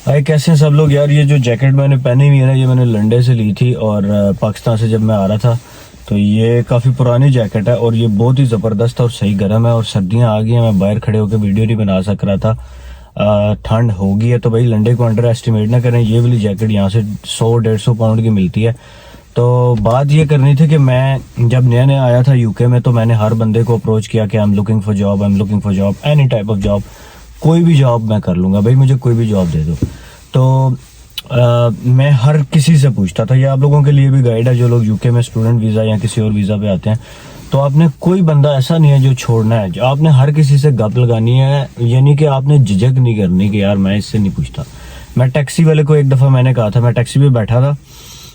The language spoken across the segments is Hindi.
हाय, कैसे हैं सब लोग। यार ये जो जैकेट मैंने पहनी हुई है ना, ये मैंने लंडे से ली थी और पाकिस्तान से जब मैं आ रहा था। तो ये काफ़ी पुरानी जैकेट है और ये बहुत ही ज़बरदस्त और सही गर्म है और सर्दियां आ गई हैं। मैं बाहर खड़े होकर वीडियो नहीं बना सक रहा था, ठंड हो गई है। तो भाई लंडे को अंडर एस्टिमेट ना करें। ये वाली जैकेट यहाँ से 100-150 पाउंड की मिलती है। तो बात ये करनी थी कि मैं जब नया नया आया था यूके में, तो मैंने हर बंदे को अप्रोच किया कि I am looking for job, I am looking for job, any type of job. कोई भी जॉब मैं कर लूँगा भाई, मुझे कोई भी जॉब दे दो। तो मैं हर किसी से पूछता था। ये आप लोगों के लिए भी गाइड है जो लोग यूके में स्टूडेंट वीज़ा या किसी और वीज़ा पे आते हैं। तो आपने कोई बंदा ऐसा नहीं है जो छोड़ना है, जो आपने हर किसी से गप लगानी है। यानी कि आपने झिझक नहीं करनी कि यार मैं इससे नहीं पूछता। मैं टैक्सी वाले को एक दफ़ा मैंने कहा था, मैं टैक्सी पे बैठा था,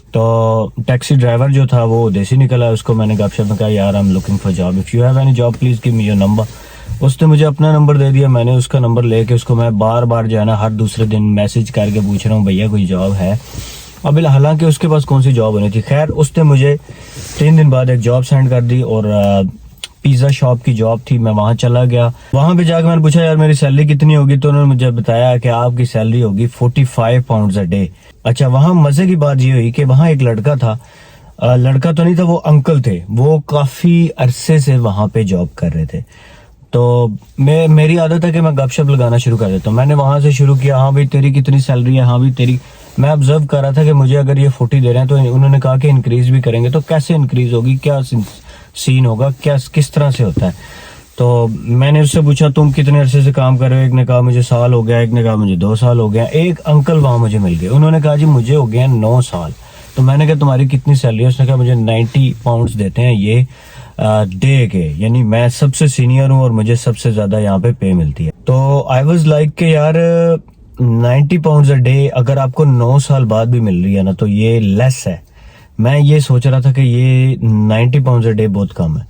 तो टैक्सी ड्राइवर जो था वो देसी निकला। उसको मैंने गपशप में कहा, यार I am looking for job, if you have any job please give me your number. उसने मुझे अपना नंबर दे दिया। मैंने उसका नंबर लेके उसको मैं बार बार जो है ना हर दूसरे दिन मैसेज करके पूछ रहा हूँ, भैया कोई जॉब है। अब हालांकि उसके पास कौन सी जॉब होनी थी। खैर उसने मुझे 3 दिन बाद एक जॉब सेंड कर दी और पिज़्ज़ा शॉप की जॉब थी। मैं वहाँ चला गया। वहाँ पे जाकर मैंने पूछा, यार मेरी सैलरी कितनी होगी। तो उन्होंने मुझे बताया कि आपकी सैलरी होगी 45 पाउंड अ डे। अच्छा, वहाँ मज़े की बात ये हुई कि वहाँ एक लड़का था। लड़का तो नहीं था, वो अंकल थे। वो काफ़ी अरसे से वहाँ पे जॉब कर रहे थे। तो मेरी आदत है कि मैं गपशप लगाना शुरू कर देता हूँ। मैंने वहां से शुरू किया, हाँ भाई तेरी कितनी सैलरी है, हाँ भाई तेरी। मैं ऑब्जर्व कर रहा था कि मुझे अगर ये 40 दे रहे हैं तो उन्होंने कहा कि इंक्रीज भी करेंगे। तो कैसे इंक्रीज होगी, क्या सीन होगा, क्या किस तरह से होता है। तो मैंने उससे पूछा, तुम कितने अरसे से काम कर रहे हो। एक ने कहा मुझे साल हो गया, एक ने कहा मुझे 2 साल हो गया। एक अंकल वहां मुझे मिल गए, उन्होंने कहा जी मुझे हो गया 9 साल। तो मैंने कहा तुम्हारी कितनी सैलरी है। उसने कहा मुझे 90 पाउंड्स देते हैं ये डे के, यानी मैं सबसे सीनियर हूँ और मुझे सबसे ज्यादा यहाँ पे पे मिलती है। तो आई वाज लाइक के यार 90 पाउंड्स अ डे अगर आपको 9 साल बाद भी मिल रही है ना, तो ये लेस है। मैं ये सोच रहा था कि ये 90 पाउंड्स अ डे बहुत कम है।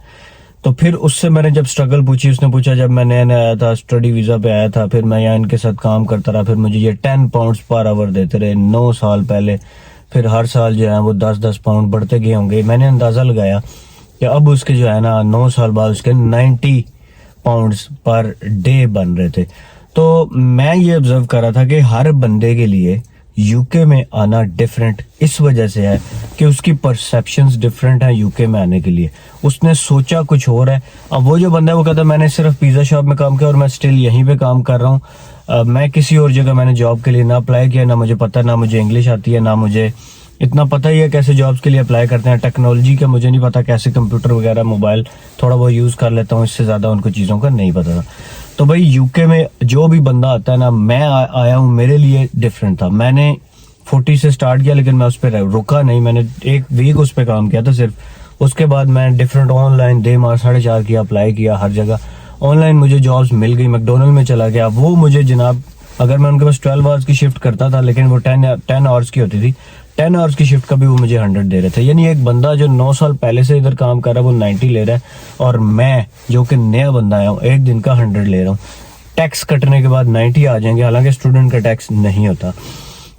तो फिर उससे मैंने जब स्ट्रगल पूछी, उसने पूछा जब मैं नया नया आया था, स्टडी वीजा पे आया था, फिर मैं यहाँ इनके साथ काम करता रहा, फिर मुझे ये 10 पाउंड्स पर आवर देते रहे 9 साल पहले। फिर हर साल जो है वो 10-10 पाउंड बढ़ते गए होंगे। मैंने अंदाजा लगाया कि अब उसके जो है ना 9 साल बाद उसके 90 पाउंड्स पर डे बन रहे थे। तो मैं ये ऑब्जर्व कर रहा था कि हर बंदे के लिए यूके में आना डिफरेंट इस वजह से है कि उसकी परसेप्शंस डिफरेंट है। यूके में आने के लिए उसने सोचा कुछ और है। अब वो जो बंदा है वो कहता है मैंने सिर्फ पिज़्ज़ा शॉप में काम किया और मैं स्टिल यहीं पे काम कर रहा हूँ। मैं किसी और जगह मैंने जॉब के लिए ना अप्लाई किया, ना मुझे पता, ना मुझे इंग्लिश आती है, ना मुझे इतना पता ही है कैसे जॉब्स के लिए अप्लाई करते हैं। टेक्नोलॉजी का मुझे नहीं पता, कैसे कंप्यूटर वगैरह मोबाइल थोड़ा बहुत यूज़ कर लेता हूँ, इससे ज़्यादा उनको चीज़ों का नहीं पता था। तो भाई यूके में जो भी बंदा आता है ना, मैं आया हूँ, मेरे लिए डिफरेंट था। मैंने 40 से स्टार्ट किया, लेकिन मैं उस पर रुका नहीं। मैंने 1 वीक उस पर काम किया था सिर्फ। उसके बाद मैं डिफरेंट ऑनलाइन 4.5 किया, अप्लाई किया हर जगह। ऑनलाइन मुझे जॉब्स मिल गई। मैकडोनल्ड में चला गया। वो मुझे जनाब, अगर मैं उनके पास 12 आवर्स की शिफ्ट करता था, लेकिन वो 10 आवर्स की होती थी, 10 आवर्स की शिफ्ट का भी वो मुझे 100 दे रहे थे। यानी एक बंदा जो 9 साल पहले से इधर काम कर रहा है वो 90 ले रहा है, और मैं जो कि नया बंदा आया हूँ एक दिन का 100 ले रहा हूँ। टैक्स कटने के बाद 90 आ जाएंगे, हालांकि स्टूडेंट का टैक्स नहीं होता।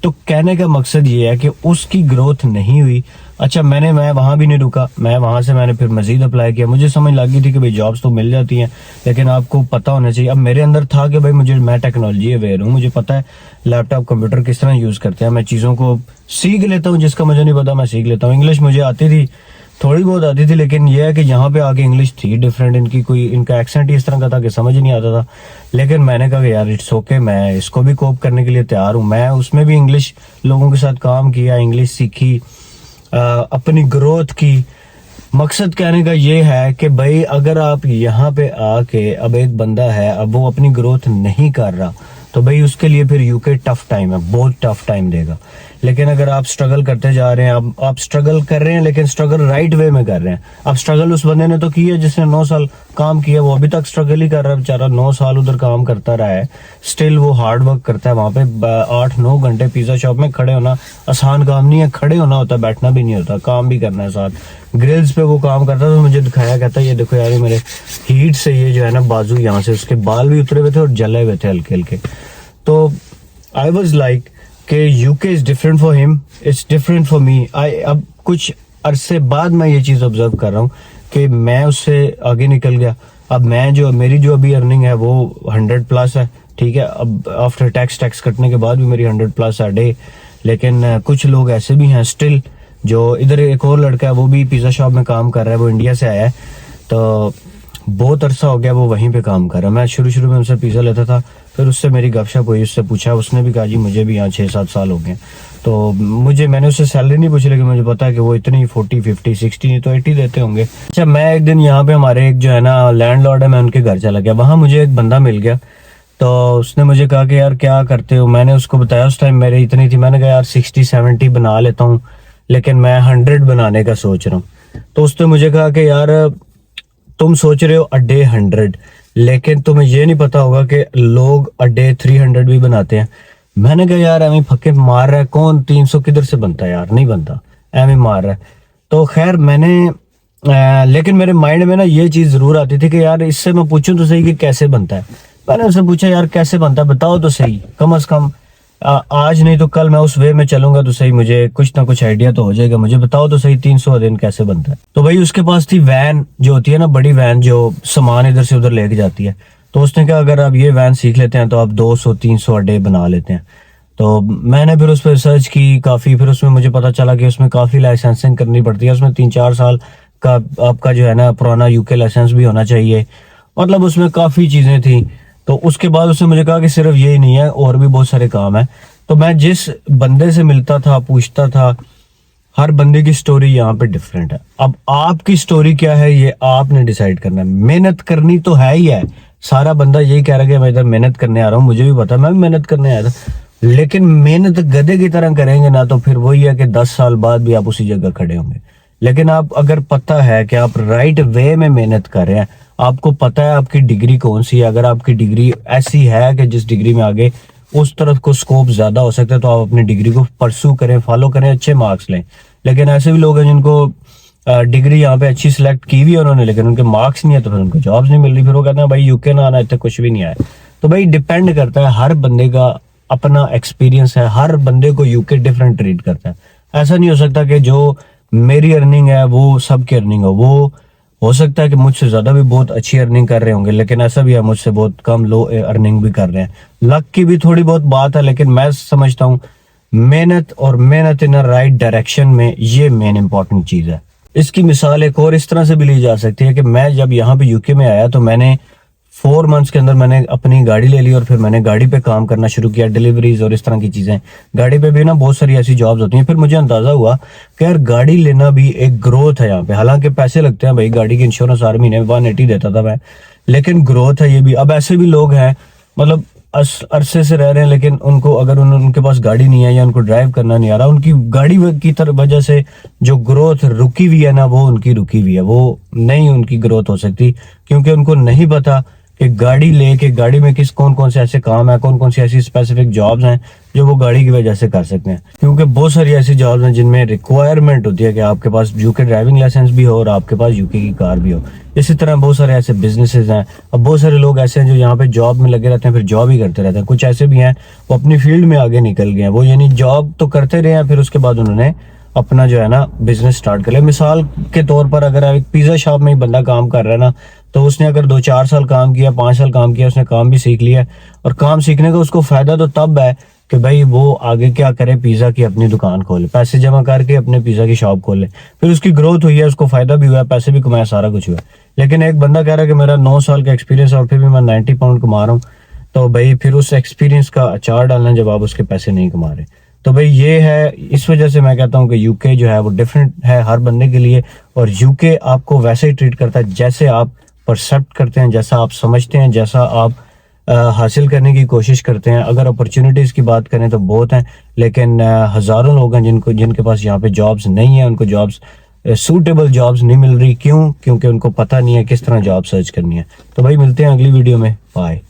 तो कहने का मकसद ये है कि उसकी ग्रोथ नहीं हुई। अच्छा, मैं वहां भी नहीं रुका। मैं वहां से मैंने फिर मजीद अप्लाई किया। मुझे समझ लग गई थी कि भाई जॉब्स तो मिल जाती हैं, लेकिन आपको पता होना चाहिए। अब मेरे अंदर था कि भाई मैं टेक्नोलॉजी अवेयर हूँ, मुझे पता है लैपटॉप कंप्यूटर किस तरह यूज करते हैं। मैं चीज़ों को सीख लेता हूँ, जिसका मुझे नहीं पता मैं सीख लेता हूँ। इंग्लिश मुझे आती थी, थोड़ी बहुत आती थी, लेकिन यह है कि यहाँ पे आके इंग्लिश थी डिफरेंट। इनका एक्सेंट ही इस तरह का था कि समझ नहीं आता था। लेकिन मैंने कहा कि यार इट्स ओके, मैं इसको भी कोप करने के लिए तैयार हूँ। मैं उसमें भी इंग्लिश लोगों के साथ काम किया, इंग्लिश सीखी, अपनी ग्रोथ की। मकसद कहने का ये है कि भाई अगर आप यहाँ पे आके, अब एक बंदा है, अब वो अपनी ग्रोथ नहीं कर रहा, तो भाई उसके लिए फिर यूके टफ टाइम है, बहुत टफ टाइम देगा। लेकिन अगर आप स्ट्रगल करते जा रहे हैं, आप स्ट्रगल कर रहे हैं, लेकिन स्ट्रगल राइट वे में कर रहे हैं। अब स्ट्रगल उस बंदे ने तो की है जिसने 9 साल काम किया, वो अभी तक स्ट्रगल ही कर रहा है बेचारा। 9 साल उधर काम करता रहा है, स्टिल वो हार्ड वर्क करता है वहां पे। 8-9 घंटे पिज्जा शॉप में खड़े होना आसान काम नहीं है। खड़े होना होता है, बैठना भी नहीं होता, काम भी करना है साथ। ग्रिल्स पे वो काम करता था, तो मुझे दिखाया, कहता ये देखो यार, ये मेरे हीट से ये जो है ना बाजू यहाँ से उसके बाल भी उतरे हुए थे और जले हुए थे हल्के हल्के। तो आई वॉज लाइक कि UK is different for him, it's different for me. अब कुछ अरसे बाद मैं ये चीज ऑब्जर्व कर रहा हूँ कि मैं उससे आगे निकल गया। अब मेरी जो अभी अर्निंग है वो 100 प्लस है। ठीक है। अब आफ्टर टैक्स कटने के बाद भी मेरी 100+ आ डे। लेकिन कुछ लोग ऐसे भी हैं स्टिल, जो इधर एक और लड़का है वो भी पिज़्ज़ा शॉप में काम कर रहा है, वो इंडिया से आया है, तो बहुत अरसा हो गया वो वहीं पे काम कर रहा है। मैं शुरू में उनसे पिज़्ज़ा लेता था, फिर उससे मेरी गपशप हुई, उससे पूछा, उसने भी कहा जी मुझे भी यहाँ 6-7 साल हो गए। तो मैंने उससे सैलरी नहीं पूछी, लेकिन मुझे पता है कि वो इतनी 40, 50, 60 नहीं तो 80 देते होंगे। अच्छा, मैं एक दिन यहाँ पे हमारे एक जो है ना लैंडलॉर्ड है, मैं उनके घर चला गया, वहाँ मुझे एक बंदा मिल गया। तो उसने मुझे कहा कि यार क्या करते हो, मैंने उसको बताया उस टाइम मेरी इतनी थी, मैंने कहा यार 60-70 बना लेता हूँ, लेकिन मैं 100 बनाने का सोच रहा हूँ। तो उसने मुझे कहा कि यार तुम सोच रहे हो अ डे 100, लेकिन तुम्हें ये नहीं पता होगा कि लोग अ डे 300 भी बनाते हैं। मैंने कहा यार एम फक्के मार रहा है, कौन 300 किधर से बनता है यार, नहीं बनता, एम मार रहा है। तो खैर मैंने लेकिन मेरे माइंड में ना ये चीज जरूर आती थी कि यार इससे मैं पूछूं तो सही कि कैसे बनता है। मैंने उससे पूछा यार कैसे बनता है बताओ तो सही, कम से कम आज नहीं तो कल मैं उस वे में चलूंगा तो सही, मुझे कुछ ना कुछ आइडिया तो हो जाएगा, मुझे बताओ तो सही 300 दिन कैसे बनता है। तो भाई उसके पास थी वैन जो होती है ना, बड़ी वैन जो सामान इधर से उधर लेके जाती है। तो उसने कहा अगर आप ये वैन सीख लेते हैं तो आप 200-300 डे बना लेते हैं। तो मैंने फिर उस पर रिसर्च की काफ़ी, फिर उसमें मुझे पता चला कि उसमें काफ़ी लाइसेंसिंग करनी पड़ती है, उसमें 3-4 साल का आपका जो है ना पुराना यूके लाइसेंस भी होना चाहिए, मतलब उसमें काफ़ी चीज़ें थी। तो उसके बाद उसने मुझे कहा कि सिर्फ यही नहीं है, और भी बहुत सारे काम है। तो मैं जिस बंदे से मिलता था पूछता था, हर बंदे की स्टोरी यहाँ पे डिफरेंट है। अब आपकी स्टोरी क्या है ये आपने डिसाइड करना है। मेहनत करनी तो है ही है, सारा बंदा यही कह रहा है कि मैं इधर मेहनत करने आ रहा हूँ, मुझे भी पता है, मैं भी मेहनत करने आया था, लेकिन मेहनत गधे की तरह करेंगे ना तो फिर वही है कि 10 साल बाद भी आप उसी जगह खड़े होंगे। लेकिन आप अगर पता है कि आप राइट वे में मेहनत कर रहे हैं, आपको पता है आपकी डिग्री कौन सी है, अगर आपकी डिग्री ऐसी है कि जिस डिग्री में आगे उस तरफ को स्कोप ज्यादा हो सकता है, तो आप अपनी डिग्री को परसू करें, फॉलो करें, अच्छे मार्क्स लें। लेकिन ऐसे भी लोग हैं जिनको डिग्री यहाँ पे अच्छी सिलेक्ट की हुई है उन्होंने, लेकिन उनके मार्क्स नहीं है तो फिर उनको जॉब्स नहीं मिल रही, फिर वो कहते हैं भाई यूके ना आना, इतने कुछ भी नहीं आया। तो भाई डिपेंड करता है, हर बंदे का अपना एक्सपीरियंस है, हर बंदे को यूके डिफरेंट ट्रीट करता है। ऐसा नहीं हो सकता कि जो मेरी अर्निंग है वो सबकी अर्निंग हो सकता है कि मुझसे ज्यादा भी बहुत अच्छी अर्निंग कर रहे होंगे, लेकिन ऐसा भी है मुझसे बहुत कम लो अर्निंग भी कर रहे हैं। लक की भी थोड़ी बहुत बात है, लेकिन मैं समझता हूँ मेहनत और मेहनत इन राइट डायरेक्शन में ये मेन इंपॉर्टेंट चीज है। इसकी मिसाल एक और इस तरह से भी ली जा सकती है कि मैं जब यहाँ पे यूके में आया तो मैंने 4 मंथ्स के अंदर मैंने अपनी गाड़ी ले ली और फिर मैंने गाड़ी पे काम करना शुरू किया, डिलीवरीज और इस तरह की चीजें। गाड़ी पे भी ना बहुत सारी ऐसी जॉब्स होती हैं। फिर मुझे अंदाजा हुआ कि यार गाड़ी लेना भी एक ग्रोथ है यहाँ पे, हालांकि पैसे लगते हैं भाई, गाड़ी की इंश्योरेंस हर महीने 180 देता था मैं, लेकिन ग्रोथ है ये भी। अब ऐसे भी लोग हैं मतलब अरसे से रह रहे हैं, लेकिन उनको अगर उनके पास गाड़ी नहीं है या उनको ड्राइव करना नहीं आ रहा, उनकी गाड़ी की तरफ वजह से जो ग्रोथ रुकी हुई है ना वो उनकी रुकी हुई है, वो नहीं उनकी ग्रोथ हो सकती, क्योंकि उनको नहीं पता कि गाड़ी लेके गाड़ी में कौन कौन से ऐसे काम है, कौन कौन सी ऐसी स्पेसिफिक जॉब्स हैं जो वो गाड़ी की वजह से कर सकते हैं। क्योंकि बहुत सारी ऐसी जॉब्स हैं जिनमें रिक्वायरमेंट होती है कि आपके पास यूके ड्राइविंग लाइसेंस भी हो और आपके पास यूके की कार भी हो। इसी तरह बहुत सारे ऐसे बिजनेसेस हैं। अब बहुत सारे लोग ऐसे हैं जो यहाँ पे जॉब में लगे रहते हैं, फिर जॉब ही करते रहते हैं। कुछ ऐसे भी हैं वो अपनी फील्ड में आगे निकल गए हैं, वो यानी जॉब तो करते रहे हैं, फिर उसके बाद उन्होंने अपना जो है ना बिजनेस स्टार्ट कर लिया। मिसाल के तौर पर अगर एक पिज्जा शॉप में ही बंदा काम कर रहा है ना, तो उसने अगर 2-4 साल काम किया, 5 साल काम किया, उसने काम भी सीख लिया, और काम सीखने का उसको फायदा तो तब है कि भाई वो आगे क्या करे, पिज्जा की अपनी दुकान खोले, पैसे जमा करके अपने पिज्जा की शॉप खोले, फिर उसकी ग्रोथ हुई है, उसको फायदा भी हुआ, पैसे भी कमाया, सारा कुछ हुआ। लेकिन एक बंदा कह रहा है कि मेरा 9 साल का एक्सपीरियंस और फिर भी मैं 90 पाउंड कमा रहा हूँ, तो भाई फिर उस एक्सपीरियंस का अचार डालना जब आप उसके पैसे नहीं कमा रहे। तो भाई ये है, इस वजह से मैं कहता हूँ कि यूके जो है वो डिफरेंट है हर बंदे के लिए, और यूके आपको वैसे ही ट्रीट करता है जैसे आप परसेप्ट करते हैं, जैसा आप समझते हैं, जैसा आप हासिल करने की कोशिश करते हैं। अगर अपॉर्चुनिटीज की बात करें तो बहुत हैं, लेकिन हजारों लोग हैं जिनके पास यहाँ पे जॉब्स नहीं है, उनको जॉब्स सूटेबल जॉब्स नहीं मिल रही। क्यों? क्योंकि उनको पता नहीं है किस तरह जॉब सर्च करनी है। तो भाई मिलते हैं अगली वीडियो में, बाय।